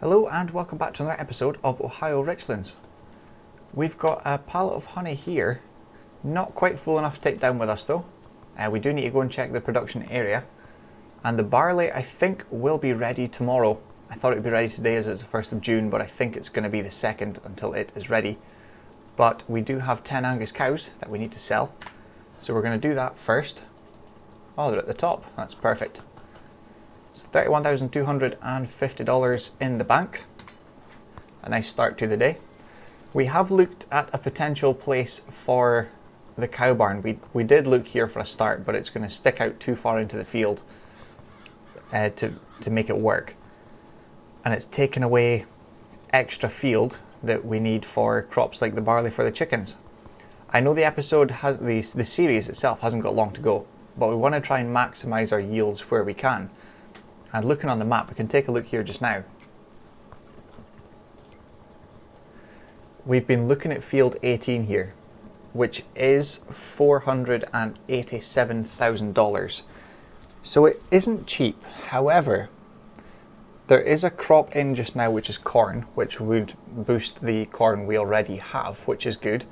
Hello and welcome back to another episode of Ohio Richlands. We've got a pallet of honey here, not quite full enough to take down with us though. We do need to go and check the production area. And the barley I think will be ready tomorrow. I thought it would be ready today as it's the 1st of June, but I think it's going to be the 2nd until it is ready. But we do have 10 Angus cows that we need to sell. So we're going to do that first. Oh, they're at the top. That's perfect. So $31,250 in the bank. A nice start to the day. We have looked at a potential place for the cow barn. We did look here for a start, but it's going to stick out too far into the field to make it work. And it's taken away extra field that we need for crops like the barley for the chickens. I know the episode has the series itself hasn't got long to go, but we want to try and maximize our yields where we can. And looking on the map, we can take a look here just now. We've been looking at field 18 here, which is $487,000. So it isn't cheap. However, there is a crop in just now which is corn, which would boost the corn we already have, which is good.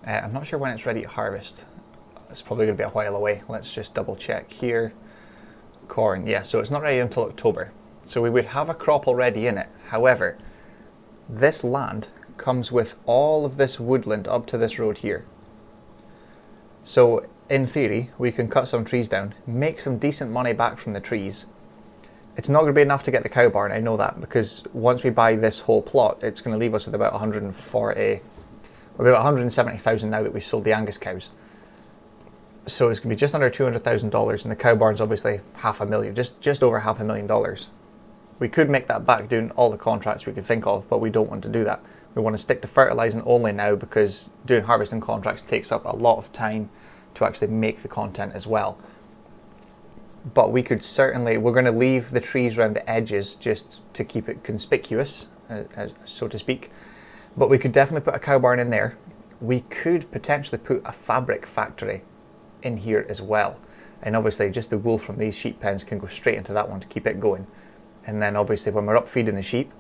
I'm not sure when it's ready to harvest. It's probably going to be a while away. Let's just double check here. Corn, yeah, so it's not ready until October. So we would have a crop already in it. However, this land comes with all of this woodland up to this road here. So in theory, we can cut some trees down, make some decent money back from the trees. It's not going to be enough to get the cow barn, I know that, because once we buy this whole plot, it's going to leave us with about 170,000 now that we've sold the Angus cows. So it's going to be just under $200,000, and the cow barn's obviously $500,000, just over $500,000. We could make that back doing all the contracts we could think of, but we don't want to do that. We want to stick to fertilising only now, because doing harvesting contracts takes up a lot of time to actually make the content as well. But we could certainly, we're going to leave the trees around the edges just to keep it conspicuous, so to speak. But we could definitely put a cow barn in there. We could potentially put a fabric factory in here as well, and obviously just the wool from these sheep pens can go straight into that one to keep it going. And then obviously when we're up feeding the sheep,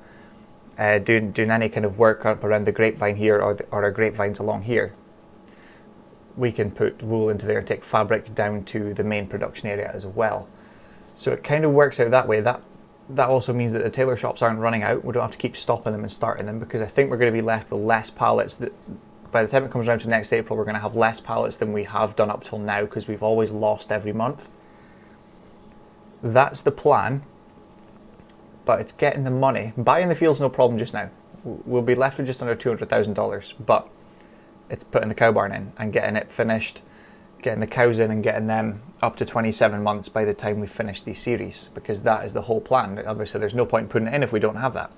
doing any kind of work up around the grapevine here or our grapevines along here, we can put wool into there and take fabric down to the main production area as well. So it kind of works out that way. That also means that the tailor shops aren't running out. We don't have to keep stopping them and starting them, because I think we're going to be left with less pallets. That by the time it comes around to next April, we're going to have less pallets than we have done up till now, because we've always lost every month. That's the plan, but it's getting the money. Buying the field's no problem just now. We'll be left with just under $200,000, but it's putting the cow barn in and getting it finished, getting the cows in and getting them up to 27 months by the time we finish these series, because that is the whole plan. Obviously there's no point in putting it in if we don't have that.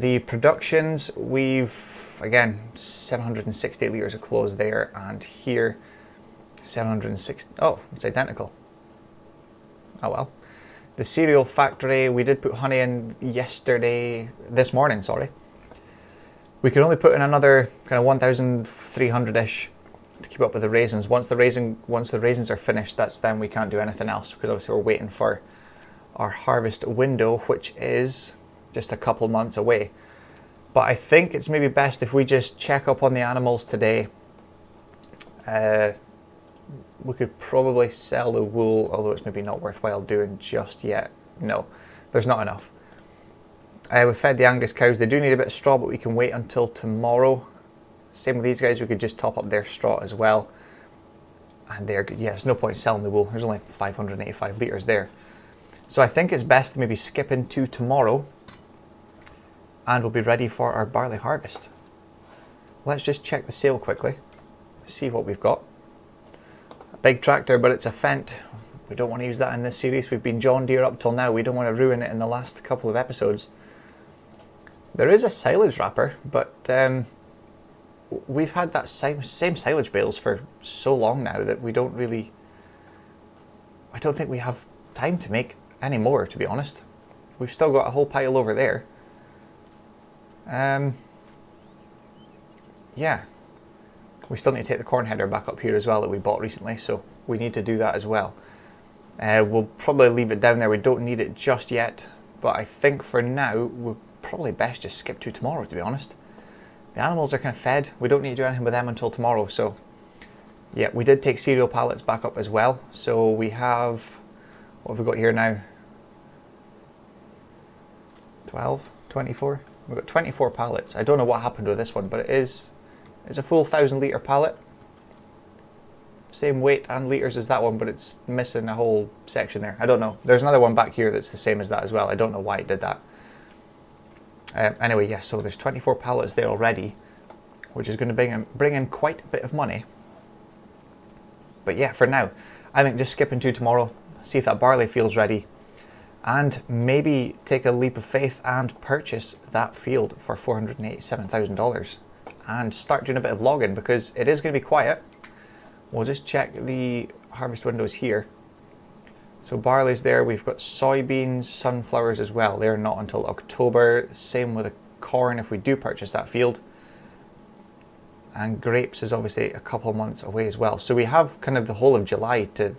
The productions, we've, again, 760 litres of close there, and here 760, oh, it's identical. Oh well. The cereal factory, we did put honey in this morning, sorry. We could only put in another kind of 1,300-ish to keep up with the raisins. Once the raisins are finished, then we can't do anything else, because obviously we're waiting for our harvest window, which is just a couple months away. But I think it's maybe best if we just check up on the animals today. We could probably sell the wool, although it's maybe not worthwhile doing just yet. No, there's not enough. We fed the Angus cows. They do need a bit of straw, but we can wait until tomorrow. Same with these guys, we could just top up their straw as well. And they're good. Yeah, there's no point selling the wool. There's only 585 litres there. So I think it's best to maybe skip into tomorrow, and we'll be ready for our barley harvest. Let's just check the sale quickly, see what we've got. A big tractor, but it's a Fendt. We don't want to use that in this series. We've been John Deere up till now. We don't want to ruin it in the last couple of episodes. There is a silage wrapper, but we've had that same silage bales for so long now that we don't really, I don't think we have time to make any more, to be honest. We've still got a whole pile over there. Yeah, we still need to take the corn header back up here as well that we bought recently, so we need to do that as well. We'll probably leave it down there. We don't need it just yet, but I think for now we're probably best just skip to tomorrow, to be honest. The animals are kind of fed. We don't need to do anything with them until tomorrow. So yeah, we did take cereal pallets back up as well. So we have, what have we got here now? 12, 24? We've got 24 pallets. I don't know what happened with this one, but it's a full 1,000 litre pallet. Same weight and litres as that one, but it's missing a whole section there. I don't know. There's another one back here that's the same as that as well. I don't know why it did that. Anyway, yes, so there's 24 pallets there already, which is going to bring in quite a bit of money. But yeah, for now, I think just skipping to tomorrow, see if that barley field's ready, and maybe take a leap of faith and purchase that field for $487,000 and start doing a bit of logging, because it is going to be quiet. We'll just check the harvest windows here. So barley's there, we've got soybeans, sunflowers as well. They're not until October. Same with the corn if we do purchase that field. And grapes is obviously a couple months away as well. So we have kind of the whole of July to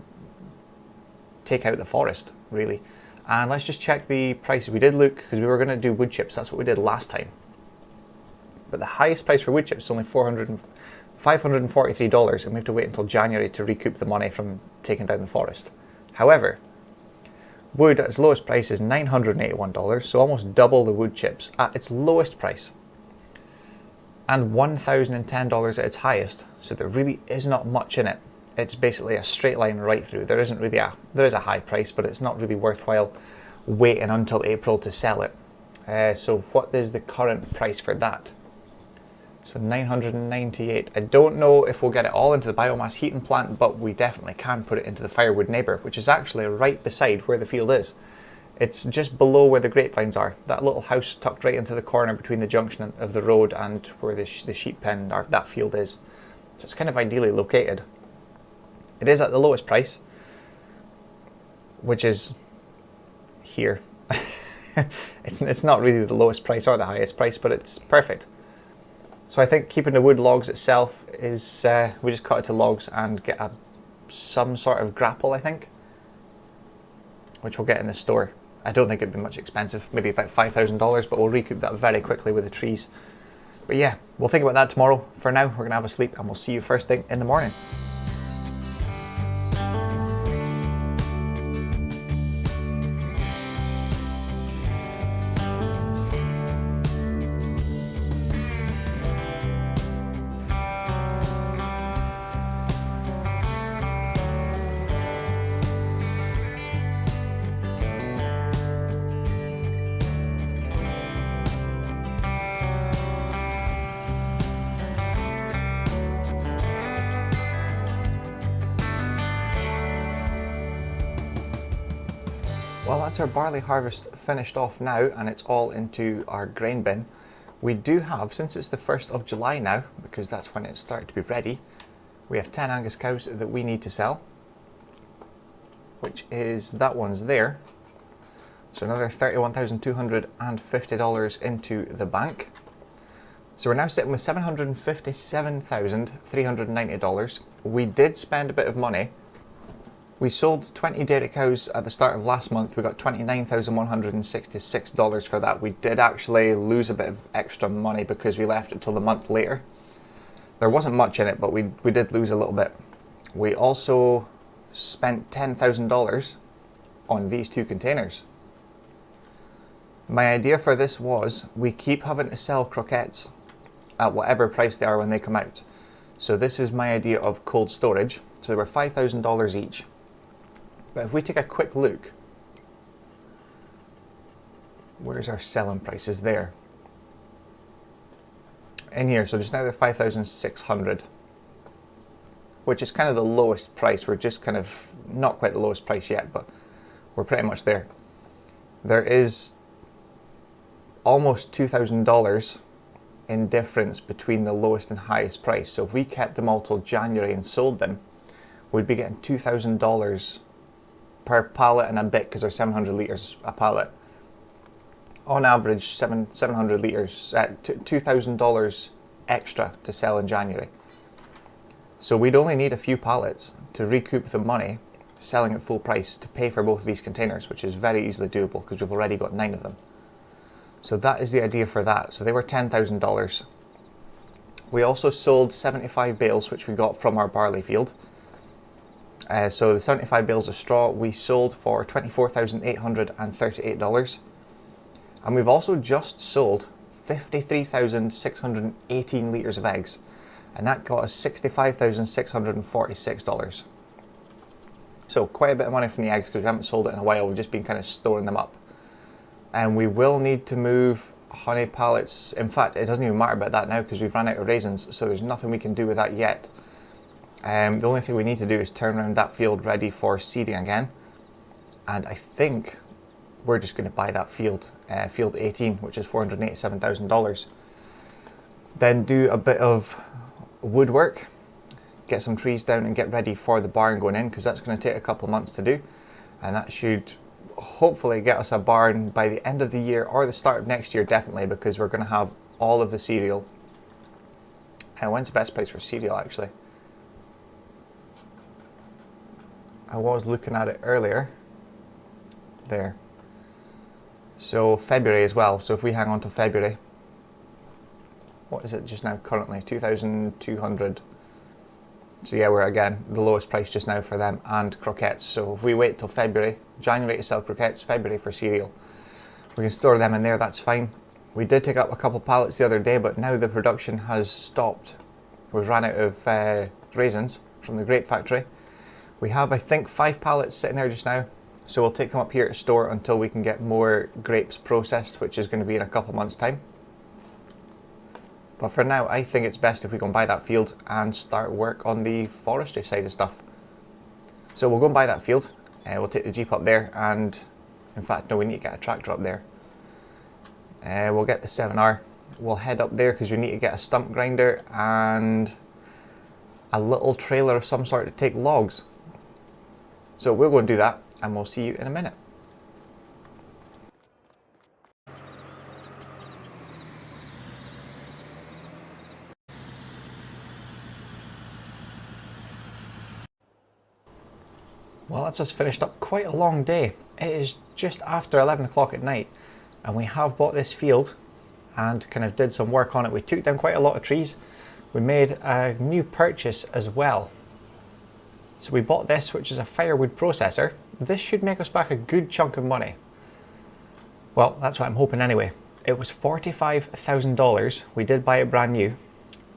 take out the forest, really. And let's just check the prices. We did look, because we were going to do wood chips. That's what we did last time. But the highest price for wood chips is only $543, and we have to wait until January to recoup the money from taking down the forest. However, wood at its lowest price is $981, so almost double the wood chips at its lowest price. And $1,010 at its highest, so there really is not much in it. It's basically a straight line right through. There is a high price, but it's not really worthwhile waiting until April to sell it. So what is the current price for that? So 998. I don't know if we'll get it all into the biomass heating plant, but we definitely can put it into the firewood neighbour, which is actually right beside where the field is. It's just below where the grapevines are. That little house tucked right into the corner between the junction of the road and where the sheep pen, or that field is. So it's kind of ideally located. It is at the lowest price, which is here. It's not really the lowest price or the highest price, but it's perfect. So I think keeping the wood logs itself is, we just cut it to logs and get some sort of grapple, I think, which we'll get in the store. I don't think it'd be much expensive, maybe about $5,000, but we'll recoup that very quickly with the trees. But yeah, we'll think about that tomorrow. For now, we're going to have a sleep, and we'll see you first thing in the morning. Well, that's our barley harvest finished off now, and it's all into our grain bin. We do have, since it's the 1st of July now, because that's when it started to be ready, we have 10 Angus cows that we need to sell, which is that one's there. So another $31,250 into the bank. So we're now sitting with $757,390. We did spend a bit of money. We sold 20 dairy cows at the start of last month. We got $29,166 for that. We did actually lose a bit of extra money because we left it till the month later. There wasn't much in it, but we did lose a little bit. We also spent $10,000 on these 2 containers. My idea for this was, we keep having to sell croquettes at whatever price they are when they come out. So this is my idea of cold storage. So they were $5,000 each. But if we take a quick look, where's our selling prices there? In here, so just now they're 5,600, which is kind of the lowest price. We're just kind of, not quite the lowest price yet, but we're pretty much there. There is almost $2,000 in difference between the lowest and highest price. So if we kept them all till January and sold them, we'd be getting $2,000 per pallet and a bit, because they're 700 litres a pallet. On average, 700 litres, $2,000 extra to sell in January. So we'd only need a few pallets to recoup the money selling at full price to pay for both of these containers, which is very easily doable because we've already got 9 of them. So that is the idea for that. So they were $10,000. We also sold 75 bales, which we got from our barley field. So the 75 bales of straw we sold for $24,838. And we've also just sold 53,618 litres of eggs. And that got us $65,646. So quite a bit of money from the eggs because we haven't sold it in a while. We've just been kind of storing them up. And we will need to move honey pallets. In fact, it doesn't even matter about that now because we've run out of raisins, so there's nothing we can do with that yet. The only thing we need to do is turn around that field ready for seeding again. And I think we're just going to buy that field, field 18, which is $487,000. Then do a bit of woodwork, get some trees down and get ready for the barn going in, because that's going to take a couple of months to do. And that should hopefully get us a barn by the end of the year or the start of next year, definitely, because we're going to have all of the cereal. And when's the best price for cereal, actually? I was looking at it earlier. There. So February as well. So if we hang on to February, what is it just now currently? 2,200. So yeah, we're again the lowest price just now for them and croquettes. So if we wait till February, January to sell croquettes, February for cereal, we can store them in there, that's fine. We did take up a couple pallets the other day, but now the production has stopped. We've ran out of raisins from the grape factory. We have, I think, 5 pallets sitting there just now. So we'll take them up here to store until we can get more grapes processed, which is going to be in a couple months' time. But for now, I think it's best if we go and buy that field and start work on the forestry side of stuff. So we'll go and buy that field, and we'll take the Jeep up there, and in fact, no, we need to get a tractor up there. We'll get the 7R, we'll head up there because we need to get a stump grinder and a little trailer of some sort to take logs. So we'll go and do that, and we'll see you in a minute. Well, that's us finished up quite a long day. It is just after 11 o'clock at night, and we have bought this field and kind of did some work on it. We took down quite a lot of trees. We made a new purchase as well. So we bought this, which is a firewood processor. This should make us back a good chunk of money. Well, that's what I'm hoping anyway. It was $45,000. We did buy it brand new,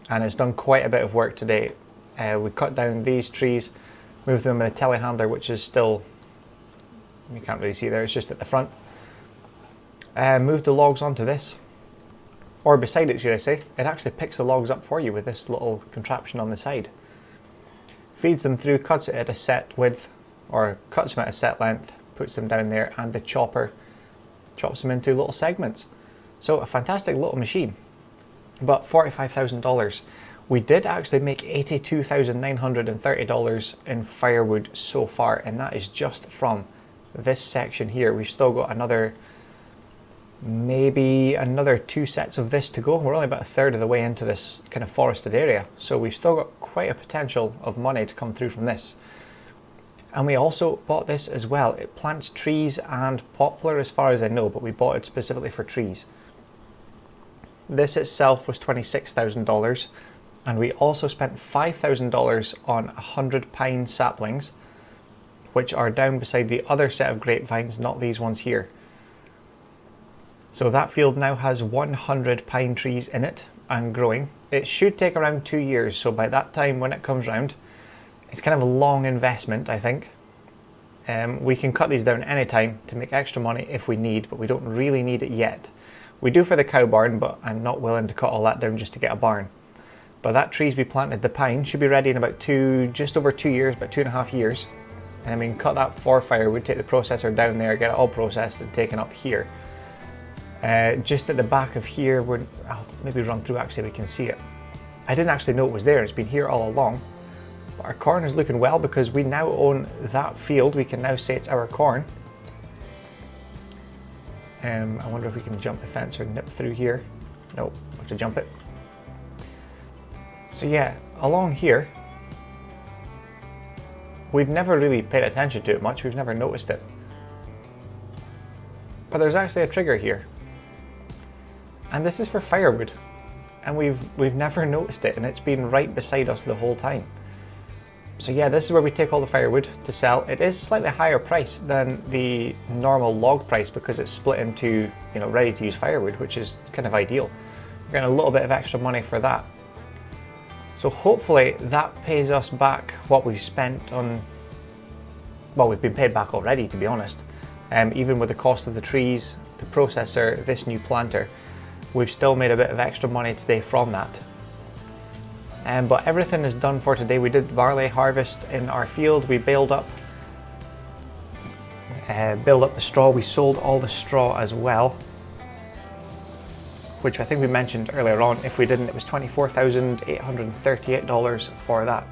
and it's done quite a bit of work today. We cut down these trees, moved them in a telehandler, which is still, you can't really see there, it's just at the front. Moved the logs onto this, or beside it, should I say. It actually picks the logs up for you with this little contraption on the side. Feeds them through, cuts it at a set width, or cuts them at a set length, puts them down there, and the chopper chops them into little segments. So a fantastic little machine, but $45,000. We did actually make $82,930 in firewood so far, and that is just from this section here. We've still got maybe another 2 sets of this to go. We're only about a third of the way into this kind of forested area, so we've still got quite a potential of money to come through from this. And we also bought this as well. It plants trees and poplar as far as I know, but we bought it specifically for trees. This itself was $26,000, and we also spent $5,000 on 100 pine saplings, which are down beside the other set of grapevines, not these ones here. So that field now has 100 pine trees in it and growing. It should take around 2 years, so by that time when it comes round, it's kind of a long investment, I think. We can cut these down anytime to make extra money if we need, but we don't really need it yet. We do for the cow barn, but I'm not willing to cut all that down just to get a barn. But that trees we planted, the pine, should be ready in about just over 2 years, about 2.5 years. And then we can cut that for firewood, take the processor down there, get it all processed and taken up here. Just at the back of here, I'll maybe run through actually, we can see it. I didn't actually know it was there, it's been here all along. But our corn is looking well because we now own that field. We can now say it's our corn. I wonder if we can jump the fence or nip through here. Nope, I have to jump it. So yeah, along here, we've never really paid attention to it much, we've never noticed it. But there's actually a trigger here. And this is for firewood. And we've never noticed it, and it's been right beside us the whole time. So yeah, this is where we take all the firewood to sell. It is slightly higher price than the normal log price because it's split into, you know, ready to use firewood, which is kind of ideal. We're getting a little bit of extra money for that. So hopefully that pays us back what we've spent on, well, we've been paid back already, to be honest. Even with the cost of the trees, the processor, this new planter, we've still made a bit of extra money today from that. But everything is done for today. We did the barley harvest in our field. We baled up the straw. We sold all the straw as well, which I think we mentioned earlier on. If we didn't, it was $24,838 for that.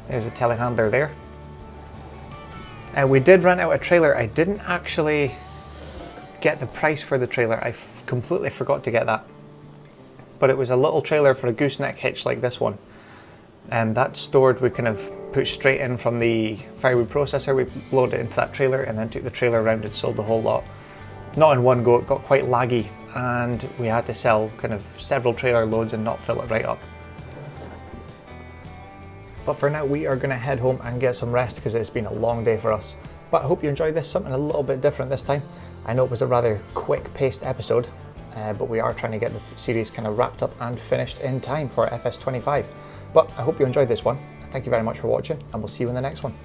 There's a telehandler there. We did rent out a trailer. I didn't actually get the price for the trailer. I completely forgot to get that. But it was a little trailer for a gooseneck hitch like this one. And that's stored, we kind of put straight in from the firewood processor. We loaded it into that trailer and then took the trailer around and sold the whole lot. Not in one go, it got quite laggy and we had to sell kind of several trailer loads and not fill it right up. But for now, we are going to head home and get some rest because it's been a long day for us. But I hope you enjoyed this, something a little bit different this time. I know it was a rather quick-paced episode, but we are trying to get the series kind of wrapped up and finished in time for FS25. But I hope you enjoyed this one. Thank you very much for watching, and we'll see you in the next one.